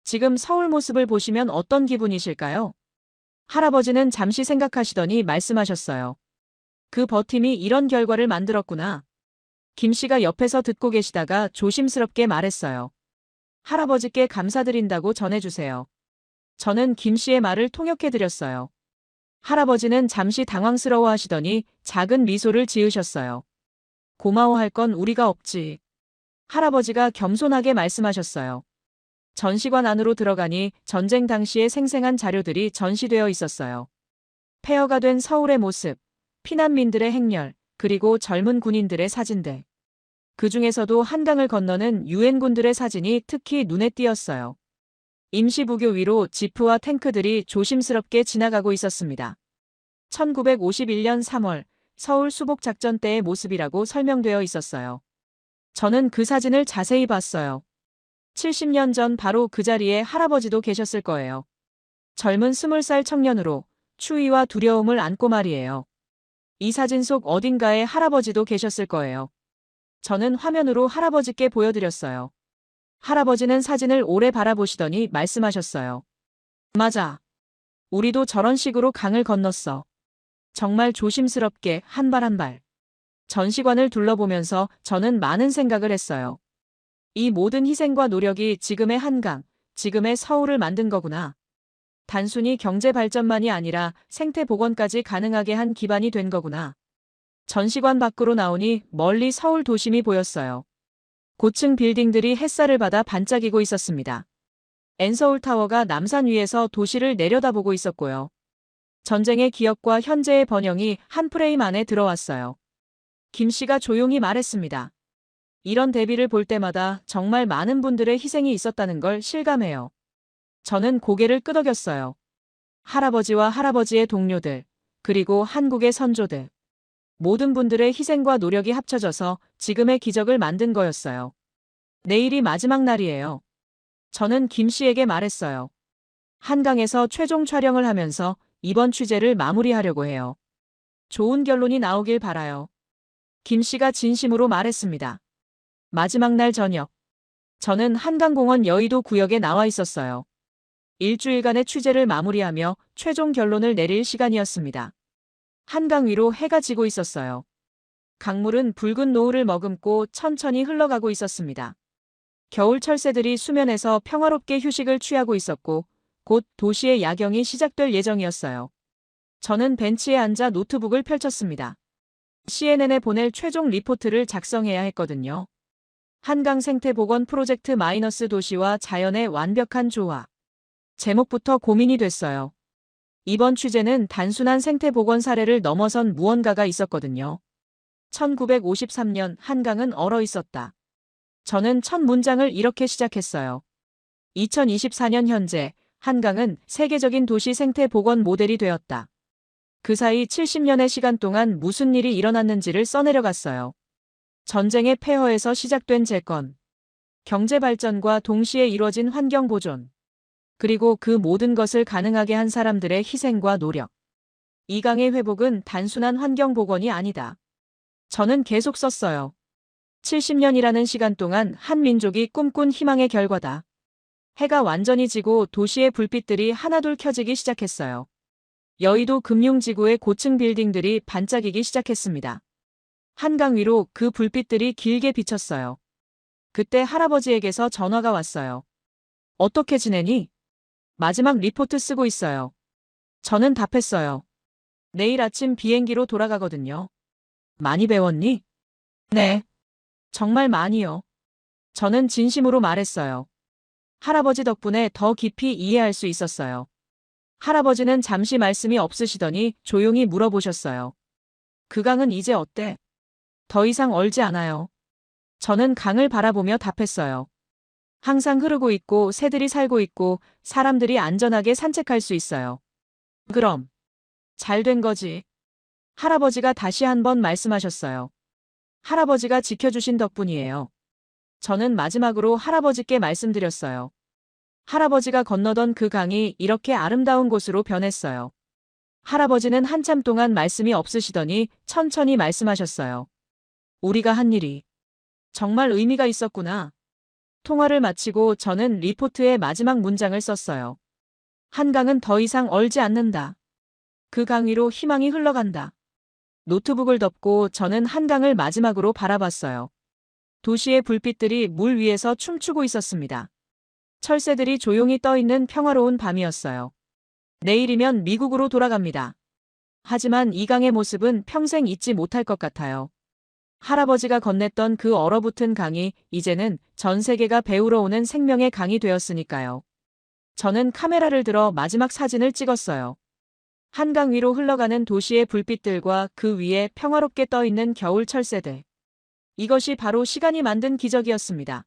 지금 서울 모습을 보시면 어떤 기분이실까요? 할아버지는 잠시 생각하시더니 말씀하셨어요. 그 버팀이 이런 결과를 만들었구나. 김 씨가 옆에서 듣고 계시다가 조심스럽게 말했어요. 할아버지께 감사드린다고 전해주세요. 저는 김 씨의 말을 통역해드렸어요. 할아버지는 잠시 당황스러워 하시더니 작은 미소를 지으셨어요. 고마워할 건 우리가 없지. 할아버지가 겸손하게 말씀하셨어요. 전시관 안으로 들어가니 전쟁 당시의 생생한 자료들이 전시되어 있었어요. 폐허가 된 서울의 모습, 피난민들의 행렬, 그리고 젊은 군인들의 사진들. 그 중에서도 한강을 건너는 유엔군들의 사진이 특히 눈에 띄었어요. 임시부교 위로 지프와 탱크들이 조심스럽게 지나가고 있었습니다. 1951년 3월 서울 수복작전 때의 모습이라고 설명되어 있었어요. 저는 그 사진을 자세히 봤어요. 70년 전 바로 그 자리에 할아버지도 계셨을 거예요. 젊은 20살 청년으로 추위와 두려움을 안고 말이에요. 이 사진 속 어딘가에 할아버지도 계셨을 거예요. 저는 화면으로 할아버지께 보여드렸어요. 할아버지는 사진을 오래 바라보시더니 말씀하셨어요. 맞아. 우리도 저런 식으로 강을 건넜어. 정말 조심스럽게 한 발 한 발. 전시관을 둘러보면서 저는 많은 생각을 했어요. 이 모든 희생과 노력이 지금의 한강, 지금의 서울을 만든 거구나. 단순히 경제 발전만이 아니라 생태 복원까지 가능하게 한 기반이 된 거구나. 전시관 밖으로 나오니 멀리 서울 도심이 보였어요. 고층 빌딩들이 햇살을 받아 반짝이고 있었습니다. 엔서울타워가 남산 위에서 도시를 내려다보고 있었고요. 전쟁의 기억과 현재의 번영이 한 프레임 안에 들어왔어요. 김 씨가 조용히 말했습니다. 이런 대비를 볼 때마다 정말 많은 분들의 희생이 있었다는 걸 실감해요. 저는 고개를 끄덕였어요. 할아버지와 할아버지의 동료들, 그리고 한국의 선조들. 모든 분들의 희생과 노력이 합쳐져서 지금의 기적을 만든 거였어요. 내일이 마지막 날이에요. 저는 김 씨에게 말했어요. 한강에서 최종 촬영을 하면서 이번 취재를 마무리하려고 해요. 좋은 결론이 나오길 바라요. 김 씨가 진심으로 말했습니다. 마지막 날 저녁. 저는 한강공원 여의도 구역에 나와 있었어요. 일주일간의 취재를 마무리하며 최종 결론을 내릴 시간이었습니다. 한강 위로 해가 지고 있었어요. 강물은 붉은 노을을 머금고 천천히 흘러가고 있었습니다. 겨울 철새들이 수면에서 평화롭게 휴식을 취하고 있었고 곧 도시의 야경이 시작될 예정이었어요. 저는 벤치에 앉아 노트북을 펼쳤습니다. CNN에 보낼 최종 리포트를 작성해야 했거든요. 한강 생태 복원 프로젝트 마이너스 도시와 자연의 완벽한 조화. 제목부터 고민이 됐어요. 이번 취재는 단순한 생태 복원 사례를 넘어선 무언가가 있었거든요. 1953년 한강은 얼어 있었다. 저는 첫 문장을 이렇게 시작했어요. 2024년 현재 한강은 세계적인 도시 생태 복원 모델이 되었다. 그 사이 70년의 시간 동안 무슨 일이 일어났는지를 써내려갔어요. 전쟁의 폐허에서 시작된 재건, 경제 발전과 동시에 이뤄진 환경 보존, 그리고 그 모든 것을 가능하게 한 사람들의 희생과 노력. 이 강의 회복은 단순한 환경 복원이 아니다. 저는 계속 썼어요. 70년이라는 시간 동안 한 민족이 꿈꾼 희망의 결과다. 해가 완전히 지고 도시의 불빛들이 하나둘 켜지기 시작했어요. 여의도 금융지구의 고층 빌딩들이 반짝이기 시작했습니다. 한강 위로 그 불빛들이 길게 비쳤어요. 그때 할아버지에게서 전화가 왔어요. 어떻게 지내니? 마지막 리포트 쓰고 있어요. 저는 답했어요. 내일 아침 비행기로 돌아가거든요. 많이 배웠니? 네. 정말 많이요. 저는 진심으로 말했어요. 할아버지 덕분에 더 깊이 이해할 수 있었어요. 할아버지는 잠시 말씀이 없으시더니 조용히 물어보셨어요. 그 강은 이제 어때? 더 이상 얼지 않아요. 저는 강을 바라보며 답했어요. 항상 흐르고 있고 새들이 살고 있고 사람들이 안전하게 산책할 수 있어요. 그럼 잘 된 거지. 할아버지가 다시 한번 말씀하셨어요. 할아버지가 지켜주신 덕분이에요. 저는 마지막으로 할아버지께 말씀드렸어요. 할아버지가 건너던 그 강이 이렇게 아름다운 곳으로 변했어요. 할아버지는 한참 동안 말씀이 없으시더니 천천히 말씀하셨어요. 우리가 한 일이 정말 의미가 있었구나. 통화를 마치고 저는 리포트의 마지막 문장을 썼어요. 한강은 더 이상 얼지 않는다. 그 강 위로 희망이 흘러간다. 노트북을 덮고 저는 한강을 마지막으로 바라봤어요. 도시의 불빛들이 물 위에서 춤추고 있었습니다. 철새들이 조용히 떠있는 평화로운 밤이었어요. 내일이면 미국으로 돌아갑니다. 하지만 이 강의 모습은 평생 잊지 못할 것 같아요. 할아버지가 건넸던 그 얼어붙은 강이 이제는 전 세계가 배우러 오는 생명의 강이 되었으니까요. 저는 카메라를 들어 마지막 사진을 찍었어요. 한강 위로 흘러가는 도시의 불빛들과 그 위에 평화롭게 떠있는 겨울 철새들. 이것이 바로 시간이 만든 기적이었습니다.